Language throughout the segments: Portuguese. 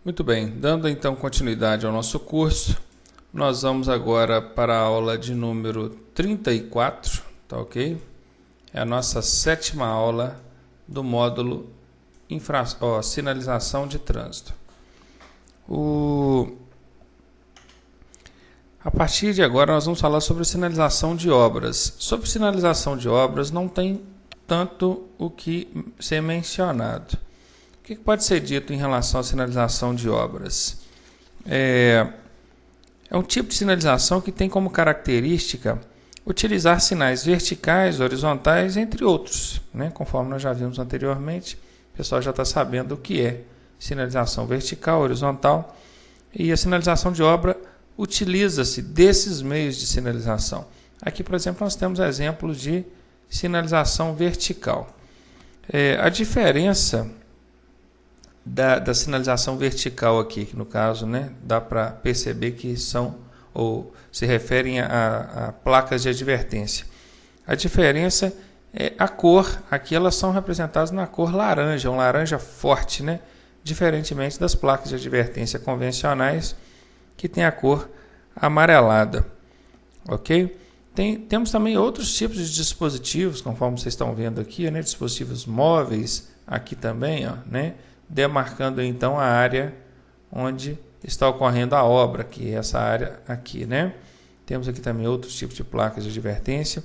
Muito bem, dando então continuidade ao nosso curso, nós vamos agora para a aula de número 34, tá ok? É a nossa sétima aula do módulo sinalização de trânsito. A partir de agora nós vamos falar sobre sinalização de obras. Sobre sinalização de obras não tem tanto o que ser mencionado. O que pode ser dito em relação à sinalização de obras? É um tipo de sinalização que tem como característica utilizar sinais verticais, horizontais, entre outros, né? Conforme nós já vimos anteriormente, o pessoal já está sabendo o que é sinalização vertical, horizontal, e a sinalização de obra utiliza-se desses meios de sinalização. Aqui, por exemplo, nós temos exemplos de sinalização vertical. A diferença da sinalização vertical aqui, que no caso, né, dá para perceber que são ou se referem a placas de advertência. A diferença é a cor. Aqui elas são representadas na cor laranja, um laranja forte, né, diferentemente das placas de advertência convencionais que tem a cor amarelada, ok? Temos também outros tipos de dispositivos, conforme vocês estão vendo aqui, né, dispositivos móveis aqui também, ó, né, demarcando então a área onde está ocorrendo a obra, que é essa área aqui, né? Temos aqui também outros tipos de placas de advertência.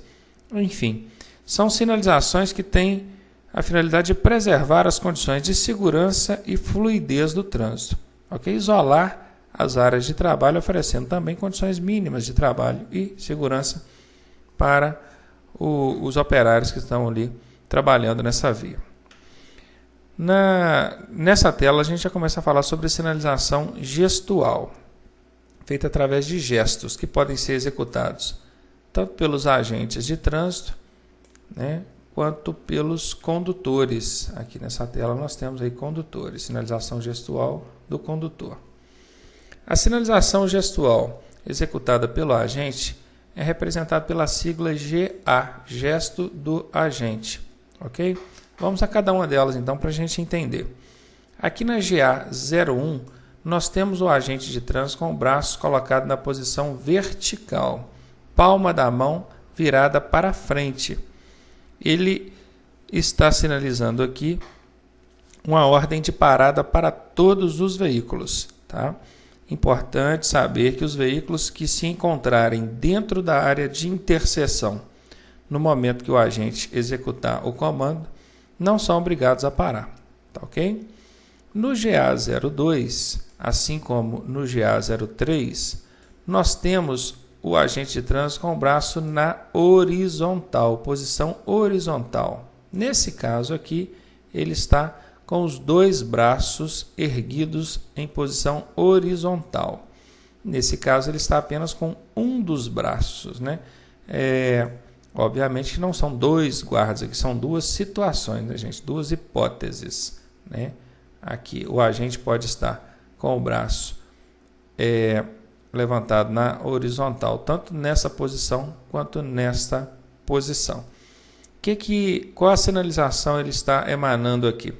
Enfim, são sinalizações que têm a finalidade de preservar as condições de segurança e fluidez do trânsito, ok? Isolar as áreas de trabalho, oferecendo também condições mínimas de trabalho e segurança para os operários que estão ali trabalhando nessa via. Nessa tela a gente já começa a falar sobre sinalização gestual, feita através de gestos que podem ser executados tanto pelos agentes de trânsito, né, quanto pelos condutores. Aqui nessa tela nós temos aí condutores, sinalização gestual do condutor. A sinalização gestual executada pelo agente é representada pela sigla GA, gesto do agente, ok? Vamos a cada uma delas, então, para a gente entender. Aqui na GA01, nós temos o agente de trânsito com o braço colocado na posição vertical, palma da mão virada para frente. Ele está sinalizando aqui uma ordem de parada para todos os veículos, tá? Importante saber que os veículos que se encontrarem dentro da área de interseção, no momento que o agente executar o comando, não são obrigados a parar, tá ok? No GA02, assim como no GA03, nós temos o agente de trânsito com o braço na horizontal, posição horizontal. Nesse caso aqui, ele está com os dois braços erguidos em posição horizontal. Nesse caso, ele está apenas com um dos braços, né? Obviamente que não são dois guardas, aqui são duas situações, né, gente? Duas hipóteses, né? Aqui o agente pode estar com o braço levantado na horizontal, tanto nessa posição quanto nesta posição. Qual a sinalização ele está emanando aqui?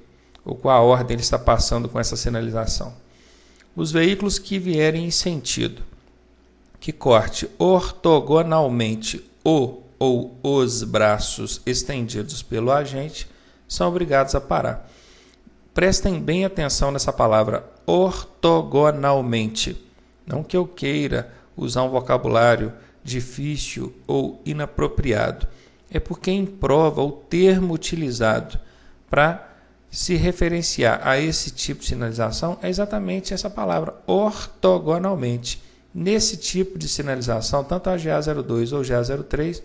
Ou qual a ordem ele está passando com essa sinalização? Os veículos que vierem em sentido que corte ortogonalmente ou os braços estendidos pelo agente são obrigados a parar. Prestem bem atenção nessa palavra ortogonalmente. Não que eu queira usar um vocabulário difícil ou inapropriado. É porque em prova o termo utilizado para se referenciar a esse tipo de sinalização é exatamente essa palavra, ortogonalmente. Nesse tipo de sinalização, tanto a GA02 ou GA03,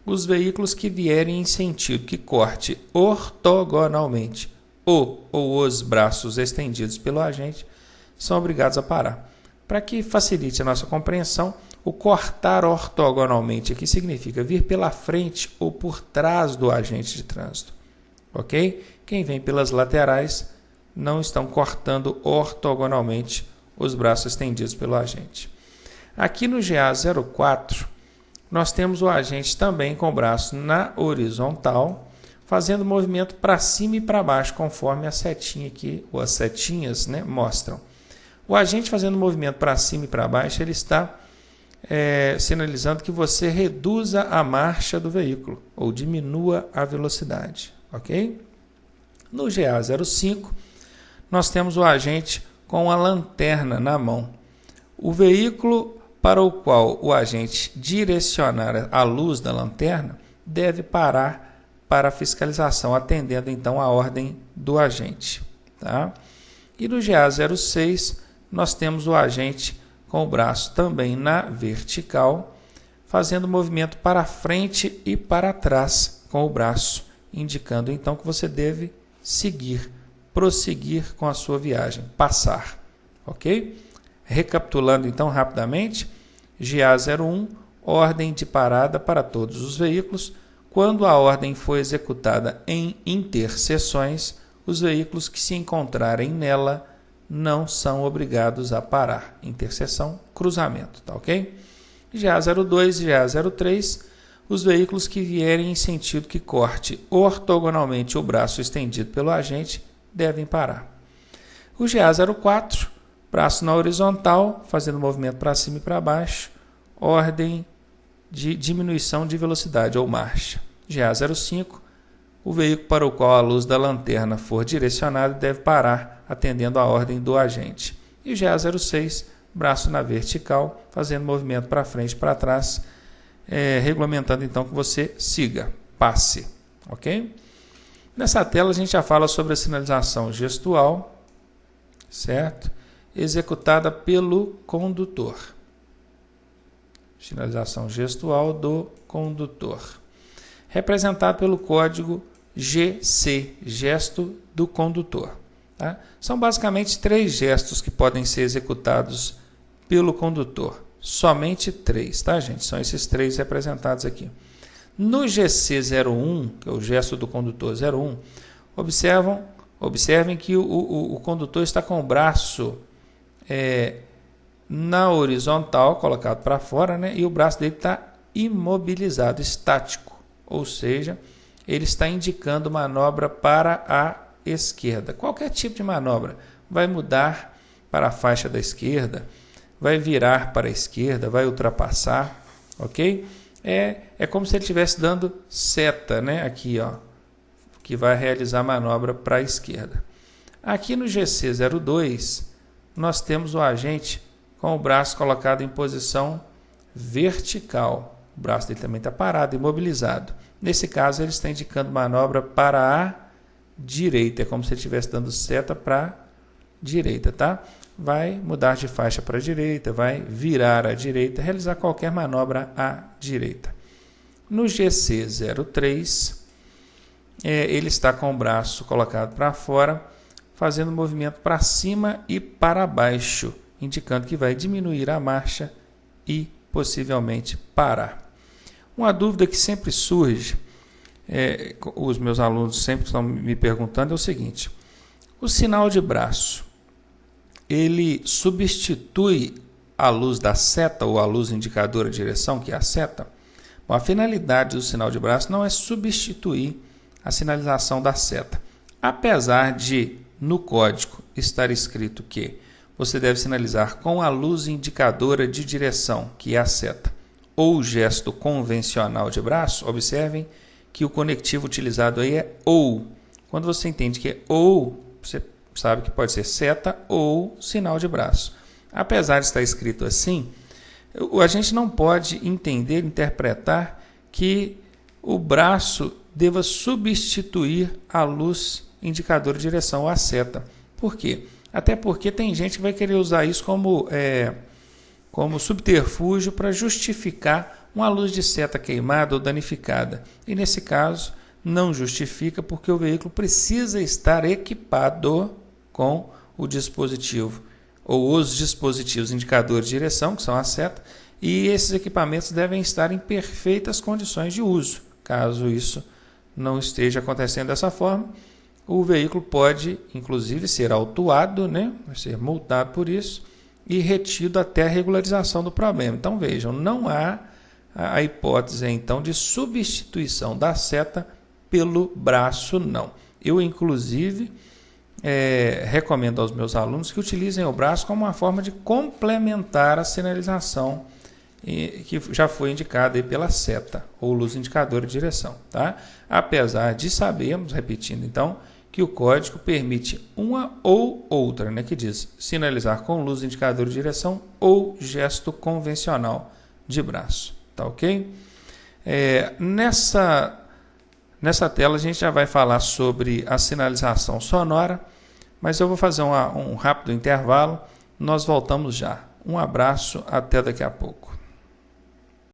os veículos que vierem em sentido que corte ortogonalmente ou os braços estendidos pelo agente são obrigados a parar. Para que facilite a nossa compreensão, o cortar ortogonalmente aqui significa vir pela frente ou por trás do agente de trânsito, ok? Quem vem pelas laterais não estão cortando ortogonalmente os braços estendidos pelo agente. Aqui no GA04, nós temos o agente também com o braço na horizontal, fazendo movimento para cima e para baixo, conforme a setinha aqui, ou as setinhas, né, mostram. O agente fazendo movimento para cima e para baixo, ele está sinalizando que você reduza a marcha do veículo ou diminua a velocidade, ok? No GA05, nós temos o agente com a lanterna na mão. O veículo para o qual o agente direcionar a luz da lanterna deve parar para fiscalização, atendendo então a ordem do agente. Tá? E no GA06, nós temos o agente com o braço também na vertical, fazendo movimento para frente e para trás com o braço, indicando então que você deve seguir, prosseguir com a sua viagem, passar, ok? Recapitulando então rapidamente, GA01, ordem de parada para todos os veículos. Quando a ordem for executada em interseções, os veículos que se encontrarem nela não são obrigados a parar. Interseção, cruzamento, tá ok? GA02 e GA03, os veículos que vierem em sentido que corte ortogonalmente o braço estendido pelo agente devem parar. O GA04, braço na horizontal, fazendo movimento para cima e para baixo, ordem de diminuição de velocidade ou marcha. GA05, o veículo para o qual a luz da lanterna for direcionada deve parar, atendendo a ordem do agente. E o GA06, braço na vertical, fazendo movimento para frente e para trás, regulamentando então que você siga, passe. Ok? Nessa tela a gente já fala sobre a sinalização gestual, certo? Executada pelo condutor. Sinalização gestual do condutor. Representado pelo código GC, gesto do condutor. Tá? São basicamente 3 gestos que podem ser executados pelo condutor. Somente 3, tá, gente? São esses 3 representados aqui. No GC01, que é o gesto do condutor 01, observem que o condutor está com o braço na horizontal, colocado para fora, né? E o braço dele está imobilizado, estático. Ou seja, ele está indicando manobra para a esquerda. Qualquer tipo de manobra vai mudar para a faixa da esquerda, vai virar para a esquerda, vai ultrapassar, ok? É como se ele estivesse dando seta, né? Aqui, ó, que vai realizar a manobra para a esquerda. Aqui no GC02, nós temos o agente com o braço colocado em posição vertical. O braço dele também está parado, imobilizado. Nesse caso, ele está indicando manobra para a direita. É como se ele estivesse dando seta para a direita, tá? Vai mudar de faixa para a direita, vai virar à direita, realizar qualquer manobra à direita. No GC03, ele está com o braço colocado para fora, fazendo movimento para cima e para baixo, indicando que vai diminuir a marcha e possivelmente parar. Uma dúvida que sempre surge, os meus alunos sempre estão me perguntando, é o seguinte: o sinal de braço, ele substitui a luz da seta ou a luz indicadora de direção, que é a seta? Bom, a finalidade do sinal de braço não é substituir a sinalização da seta. Apesar de, no código, estar escrito que você deve sinalizar com a luz indicadora de direção, que é a seta, ou o gesto convencional de braço, observem que o conectivo utilizado aí é ou. Quando você entende que é ou, você sabe que pode ser seta ou sinal de braço. Apesar de estar escrito assim, a gente não pode entender, interpretar que o braço deva substituir a luz indicadora de direção ou a seta. Por quê? Até porque tem gente que vai querer usar isso como subterfúgio para justificar uma luz de seta queimada ou danificada. E nesse caso, não justifica, porque o veículo precisa estar equipado com o dispositivo ou os dispositivos indicadores de direção, que são a seta, e esses equipamentos devem estar em perfeitas condições de uso. Caso isso não esteja acontecendo dessa forma, o veículo pode, inclusive, ser autuado, né? Vai ser multado por isso e retido até a regularização do problema. Então, vejam, não há a hipótese, então, de substituição da seta pelo braço, não. Eu, inclusive, recomendo aos meus alunos que utilizem o braço como uma forma de complementar a sinalização que já foi indicada aí pela seta, ou luz indicadora de direção. Tá? Apesar de sabermos, repetindo então, que o código permite uma ou outra, né, que diz sinalizar com luz indicadora de direção ou gesto convencional de braço. Tá ok? Nessa tela a gente já vai falar sobre a sinalização sonora, mas eu vou fazer um rápido intervalo, nós voltamos já. Um abraço, até daqui a pouco.